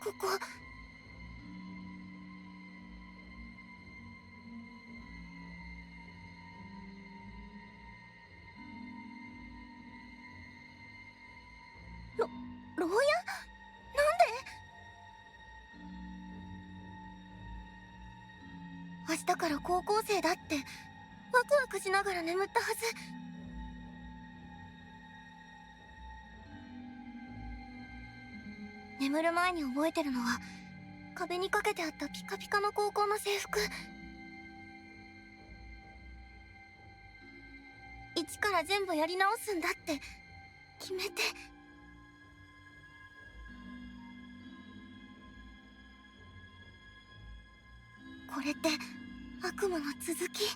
ここ。牢屋？なんで？明日から高校生だってワクワクしながら眠ったはず。眠る前に覚えてるのは壁にかけてあったピカピカの高校の制服。一から全部やり直すんだって決めて。これって悪夢の続き？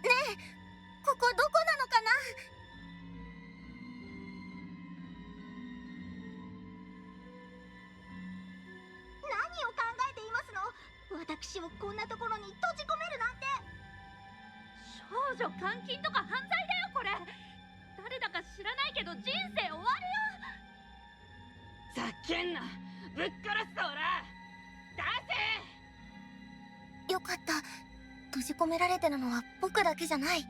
ねえ、ここどこなのかな？何を考えていますの？私をこんなところに閉じ込めるなんて。少女監禁とか犯罪だよこれ。誰だか知らないけど人生終わるよ。ざけんな、ぶっ殺すぞおら。出よかった。閉じ込められてるのは僕だけじゃない。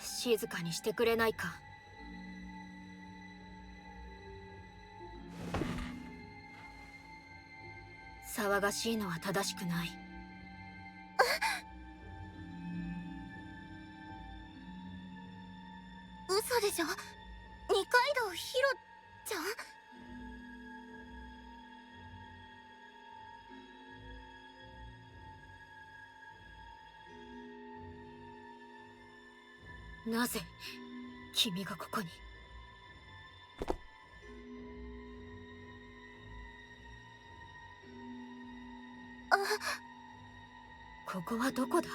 静かにしてくれないか。騒がしいのは正しくない。嘘でしょ？二階堂ひろちゃん？なぜ君がここに？ここはどこだ？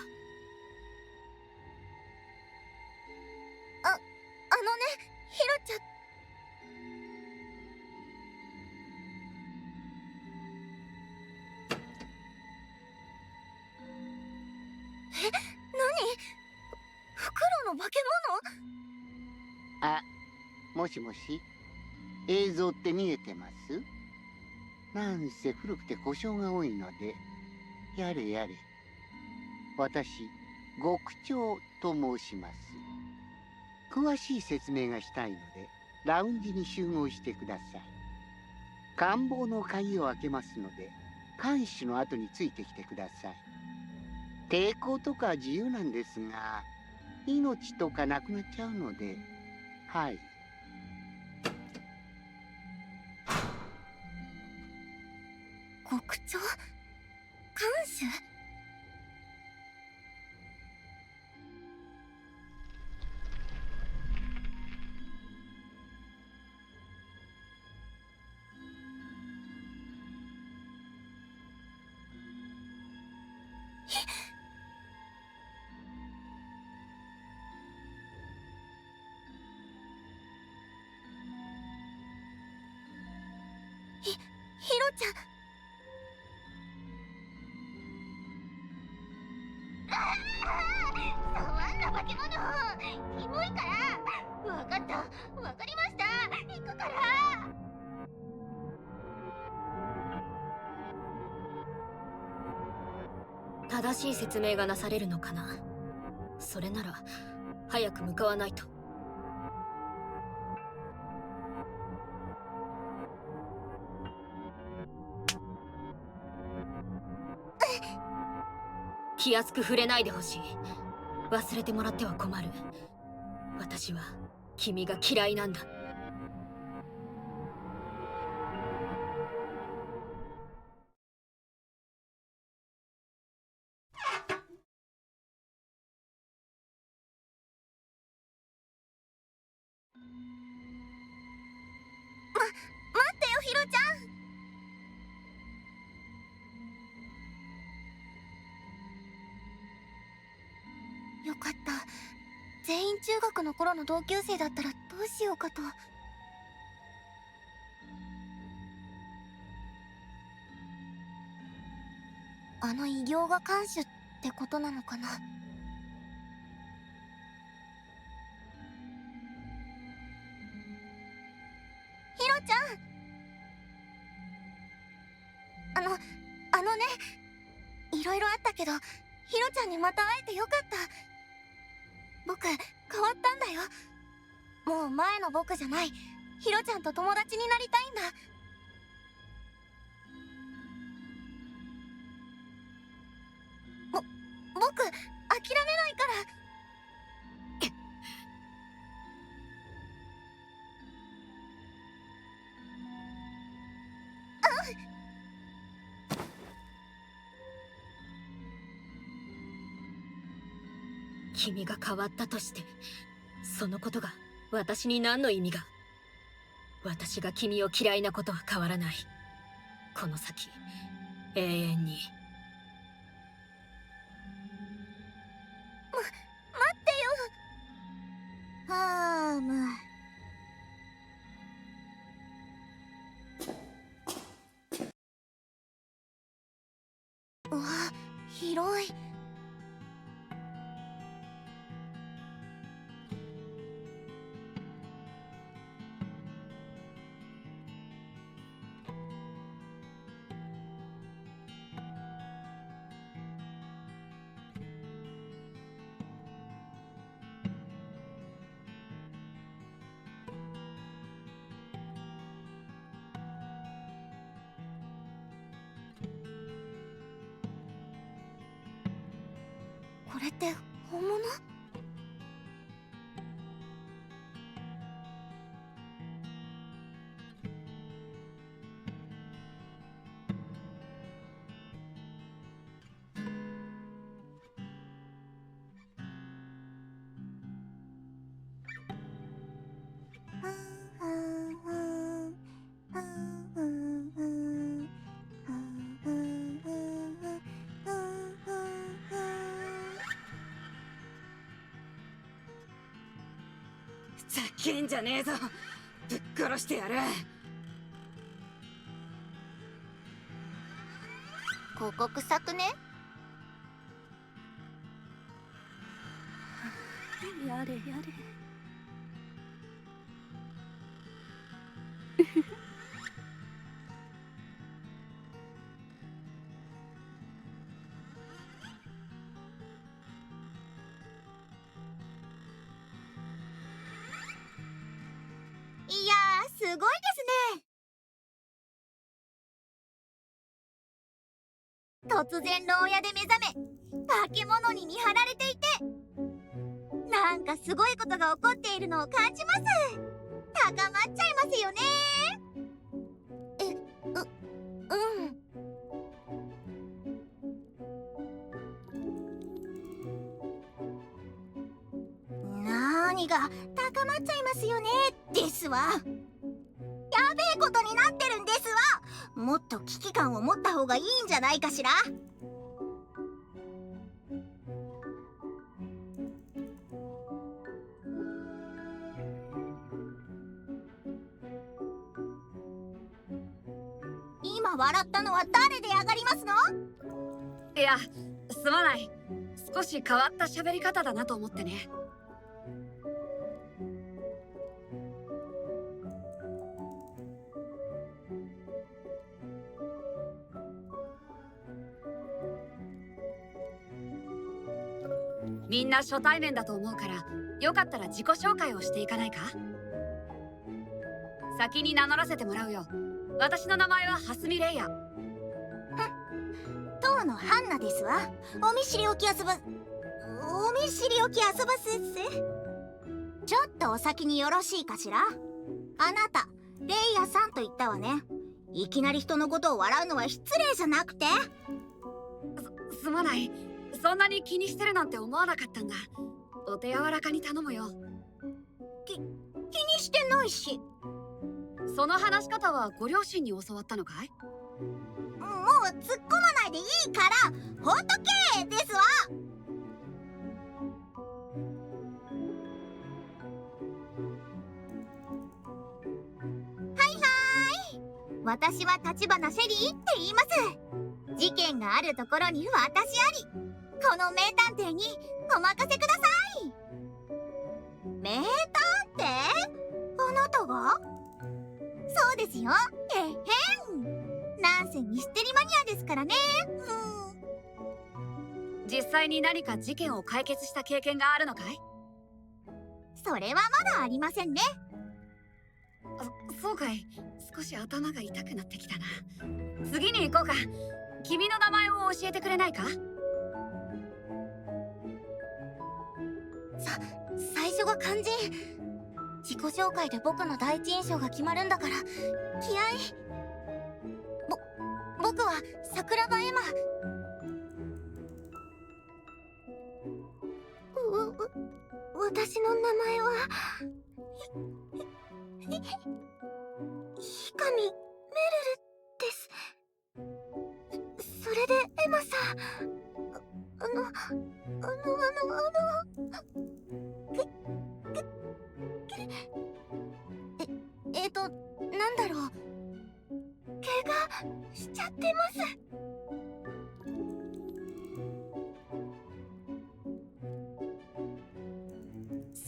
あのね、ひろちゃん。え、何？フクロウの化け物？あ、もしもし、映像って見えてます？なんせ古くて故障が多いので、やれやれ。私、極長と申します。詳しい説明がしたいので、ラウンジに集合してください。官房の鍵を開けますので、看守の後についてきてください。抵抗とか自由なんですが、命とかなくなっちゃうので、はい。極長？看守？ひろちゃん。触んな化け物。キモいから。わかった、わかりました。行くから。正しい説明がなされるのかな。それなら早く向かわないと。気安く触れないでほしい。忘れてもらっては困る。私は君が嫌いなんだ。待ってよ、ヒロちゃん。よかった。全員中学の頃の同級生だったらどうしようかと。あの偉業が看守ってことなのかな。ヒロちゃん、あのね、いろいろあったけどヒロちゃんにまた会えてよかった。僕変わったんだよ。もう前の僕じゃない。ヒロちゃんと友達になりたいんだ。僕諦めないから。君が変わったとして、そのことが私に何の意味が。私が君を嫌いなことは変わらない。この先永遠に。待ってよ。はーむ。うわ、広い。これって本物？ざけんじゃねえぞ。ぶっ殺してやる。ここ臭くね？やれやれ。いやー、すごいですね。突然牢屋で目覚め、化け物に見張られていて、なんかすごいことが起こっているのを感じます。高まっちゃいますよね。何が高まっちゃいますよねですわ。やべえことになってるんですわ。もっと危機感を持った方がいいんじゃないかしら。今笑ったのは誰で上がりますの？いや、すまない。少し変わった喋り方だなと思ってね。みんな初対面だと思うから、よかったら自己紹介をしていかないか？先に名乗らせてもらうよ。私の名前は蓮見レイヤ。当のハンナですわ。お見知りおきあそば先生。ちょっとお先によろしいかしら。あなたレイヤさんと言ったわね。いきなり人のことを笑うのは失礼じゃなくて。すまない。そんなに気にしてるなんて思わなかったんだ。お手柔らかに頼むよ。気にしてないし。その話し方はご両親に教わったのかい？もう突っ込まないでいいからほっとけですわ。私は立花シェリーって言います。事件があるところに私あり。この名探偵にお任せください。名探偵？あなたが？そうですよ。へへん。なんせミステリマニアですからね。実際に何か事件を解決した経験があるのかい？それはまだありませんね。そうかい。少し頭が痛くなってきたな。次に行こうか。君の名前を教えてくれないか？最初が肝心。自己紹介で僕の第一印象が決まるんだから気合い。僕は桜庭エマ。私の名前はひかみめるるです。それでエマさん、なんだろう、怪我しちゃってます。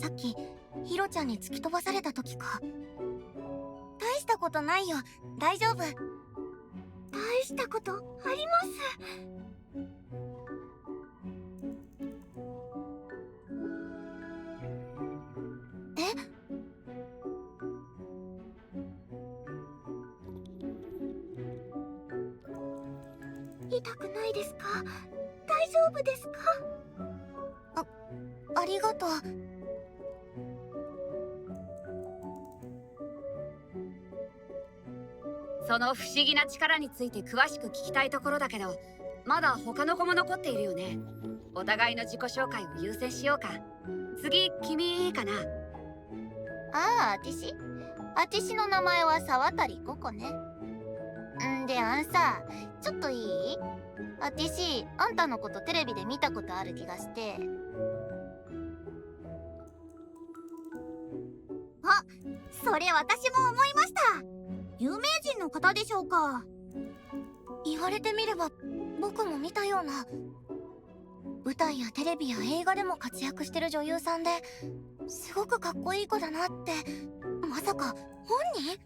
さっきヒロちゃんに突き飛ばされた時か。大したことないよ、大丈夫。大したことあります。痛くないですか？大丈夫ですか？ありがとう。その不思議な力について詳しく聞きたいところだけど、まだ他の子も残っているよね。お互いの自己紹介を優先しようか。次、君いいかな？ああ、私の名前は沢渡ココね。で、さ、ちょっといい？私、あんたのことテレビで見たことある気がして。あ、それ私も思いました。有名人の方でしょうか？言われてみれば僕も見たような。舞台やテレビや映画でも活躍してる女優さんで、すごくかっこいい子だなって。まさか本人？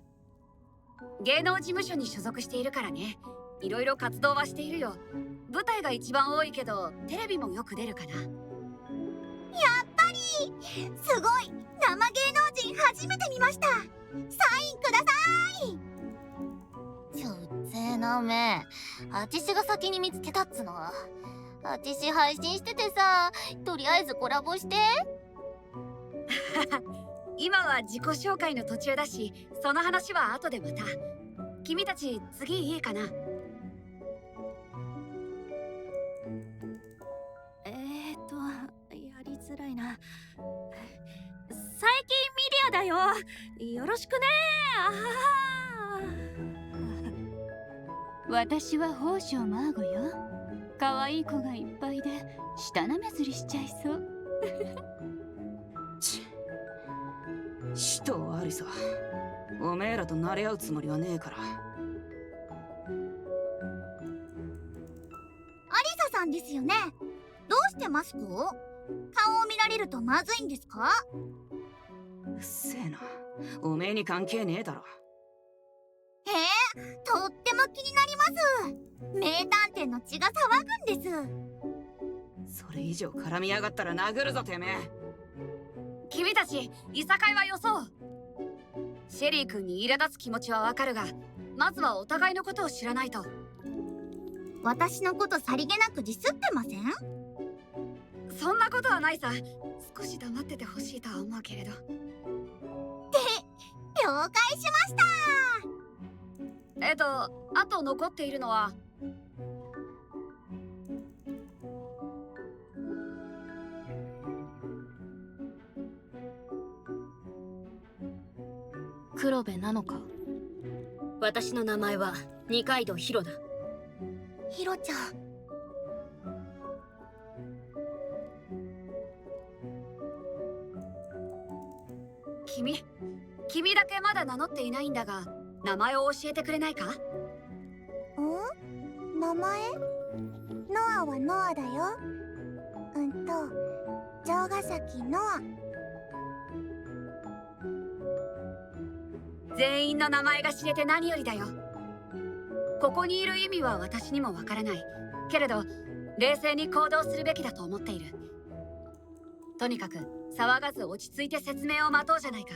芸能事務所に所属しているからね。いろいろ活動はしているよ。舞台が一番多いけど、テレビもよく出るかな。やっぱりすごい。生芸能人初めて見ました。サインください。うっぜえなめ。私が先に見つけたっつの。私配信しててさ、とりあえずコラボして。今は自己紹介の途中だし、その話は後でまた。君たち次いいかな？やりづらいな。最近ミディアだよ。よろしくね。私は宝生マーゴよ。可愛い子がいっぱいで舌なめずりしちゃいそう。使徒ありさ、おめえらと慣れ合うつもりはねえから。アリサさんですよね。どうしてマスクを？顔を見られるとまずいんですか？うっせえな、おめえに関係ねえだろ。とっても気になります。名探偵の血が騒ぐんです。それ以上絡みやがったら殴るぞてめえ。君たち、いさかいはよそう。シェリー君に苛立つ気持ちはわかるが、まずはお互いのことを知らないと。私のことさりげなくディスってません？そんなことはないさ。少し黙っててほしいとは思うけれど。了解しました。あと残っているのは黒部なのか？私の名前は二階堂ヒロだ。ヒロちゃん。君だけまだ名乗っていないんだが、名前を教えてくれないか？名前？ノアはノアだよ。城ヶ崎ノア。全員の名前が知れて何よりだよ。ここにいる意味は私にもわからない。けれど、冷静に行動するべきだと思っている。とにかく、騒がず落ち着いて説明を待とうじゃないか。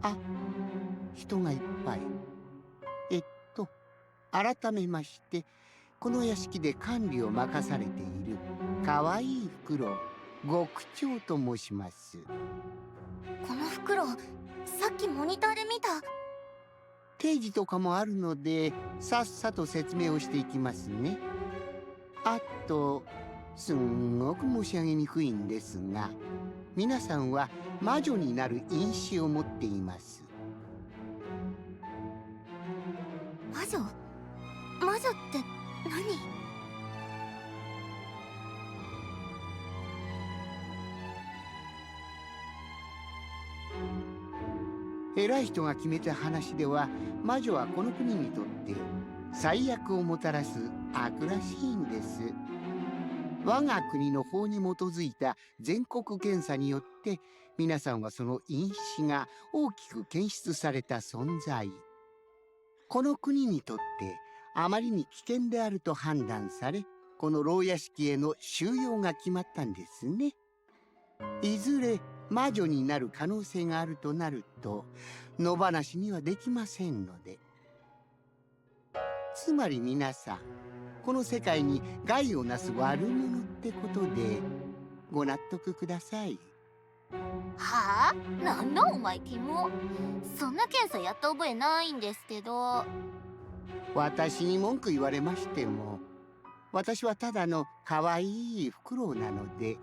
あ、人がいっぱい。改めまして、この屋敷で管理を任されているかわいいフクロウ、極長と申します。このフクロウ、さっきモニターで見た。定時とかもあるので、さっさと説明をしていきますね。あと、すんごく申し上げにくいんですが、皆さんは魔女になる因子を持っています。魔女？魔女って何？偉い人が決めた話では、魔女はこの国にとって最悪をもたらす悪らしいんです。我が国の法に基づいた全国検査によって、皆さんはその因子が大きく検出された存在。この国にとってあまりに危険であると判断され、この牢屋敷への収容が決まったんですね。いずれ魔女になる可能性があるとなると、野放しにはできませんので。つまり皆さん、この世界に害をなす悪者ってことでご納得ください。はあ？なんだお前キモ。そんな検査やった覚えないんですけど。私に文句言われましても、私はただの可愛いフクロウなので、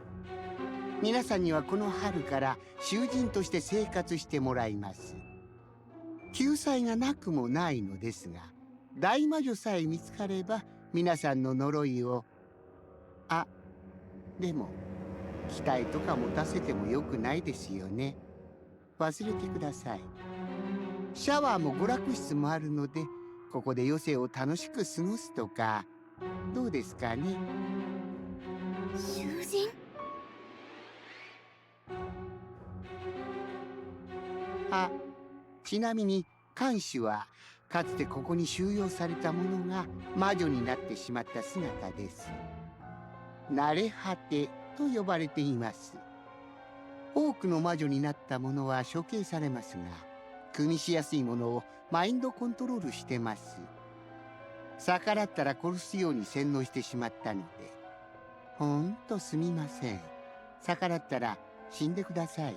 皆さんにはこの春から囚人として生活してもらいます。救済がなくもないのですが、大魔女さえ見つかれば皆さんの呪いを。でも期待とか持たせてもよくないですよね。忘れてください。シャワーも娯楽室もあるので、ここで余生を楽しく過ごすとかどうですかね。囚人？ちなみに看守はかつてここに収容された者が魔女になってしまった姿です。慣れ果てと呼ばれています。多くの魔女になった者は処刑されますが、組みしやすいものをマインドコントロールしてます。逆らったら殺すように洗脳してしまったので、ほんとすみません。逆らったら死んでください。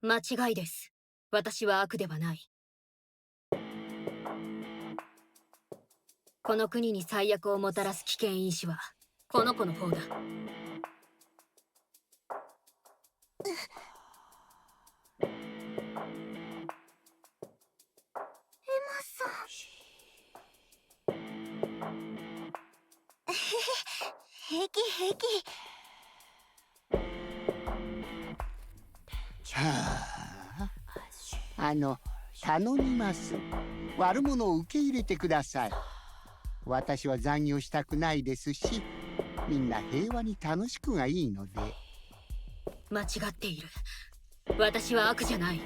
間違いです。私は悪ではない。この国に最悪をもたらす危険因子はこの子の方だ。平気平気。頼みます。悪者を受け入れてください。私は残業したくないですし、みんな平和に楽しくがいいので。間違っている。私は悪じゃない。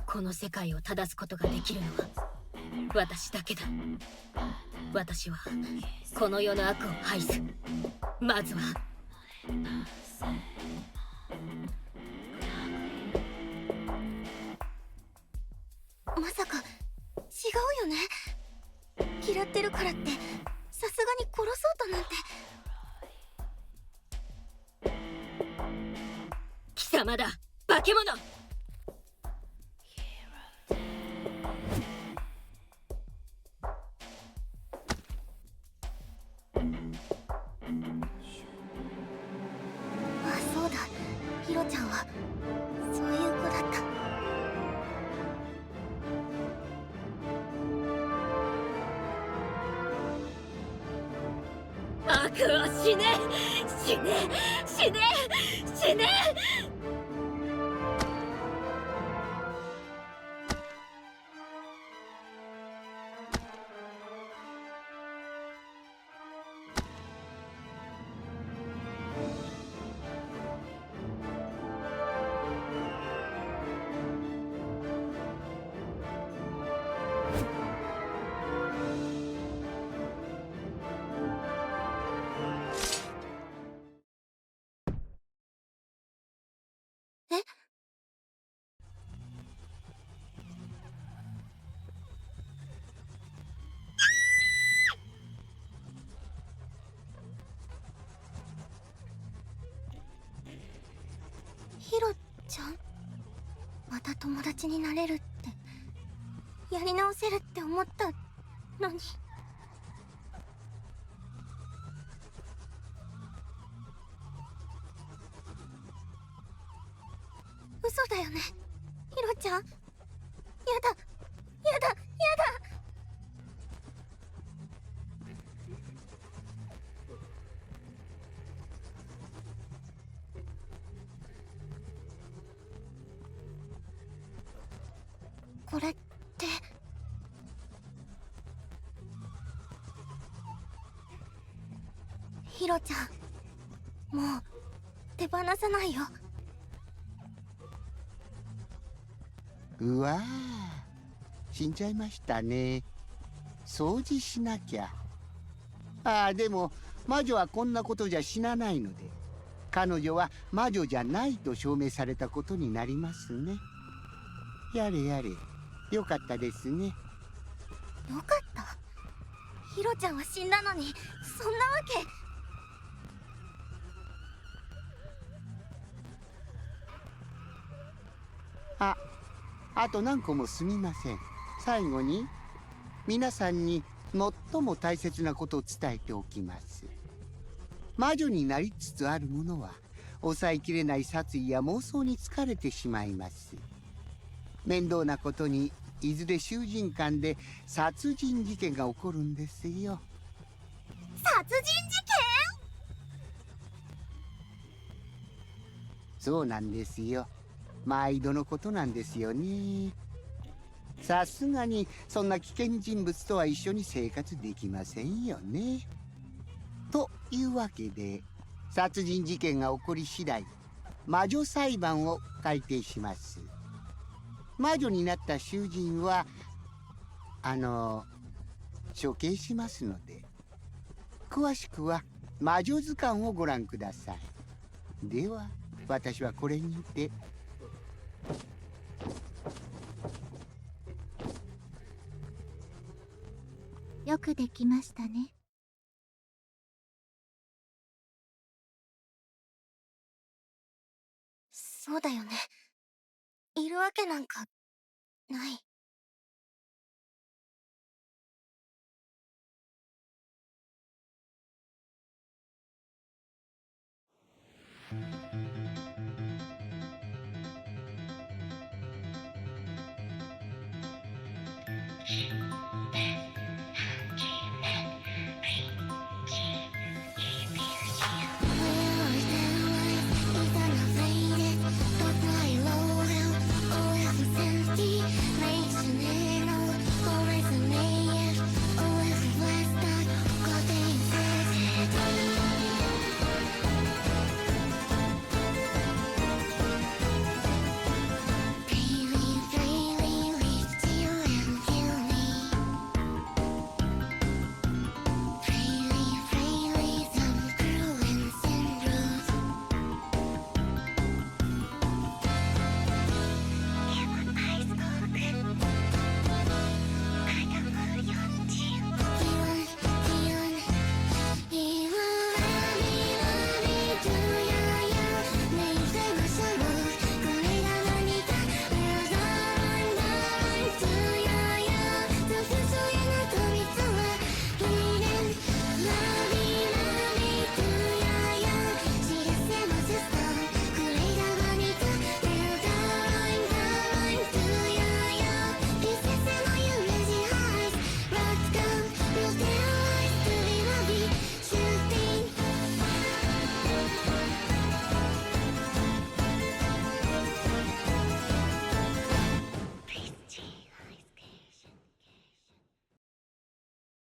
この世界を正すことができるのは私だけだ。私はこの世の悪を排す。まずはまさか違うよね。嫌ってるからってさすがに殺そうとなんて。貴様だ、化け物。あ、そうだ、ヒロちゃんはそういう子だった。悪は死ね、死ね、死ね、死ね。え？ヒロちゃん？また友達になれるって、やり直せるって思ったのに。嘘だよね、ヒロちゃん。やだ、やだ、やだ。これってヒロちゃん、もう手放さないよ。うわー、死んじゃいましたね。掃除しなきゃ。でも魔女はこんなことじゃ死なないので、彼女は魔女じゃないと証明されたことになりますね。やれやれ、よかったですね。よかった？ヒロちゃんは死んだのに、そんなわけ。あと何個もすみません。最後に皆さんに最も大切なことを伝えておきます。魔女になりつつある者は抑えきれない殺意や妄想に疲れてしまいます。面倒なことにいずれ囚人間で殺人事件が起こるんですよ。殺人事そうなんですよ。毎度のことなんですよね。さすがにそんな危険人物とは一緒に生活できませんよね。というわけで、殺人事件が起こり次第魔女裁判を改定します。魔女になった囚人は処刑しますので、詳しくは魔女図鑑をご覧ください。では私はこれにて。よくできましたね。そうだよね。いるわけなんかない。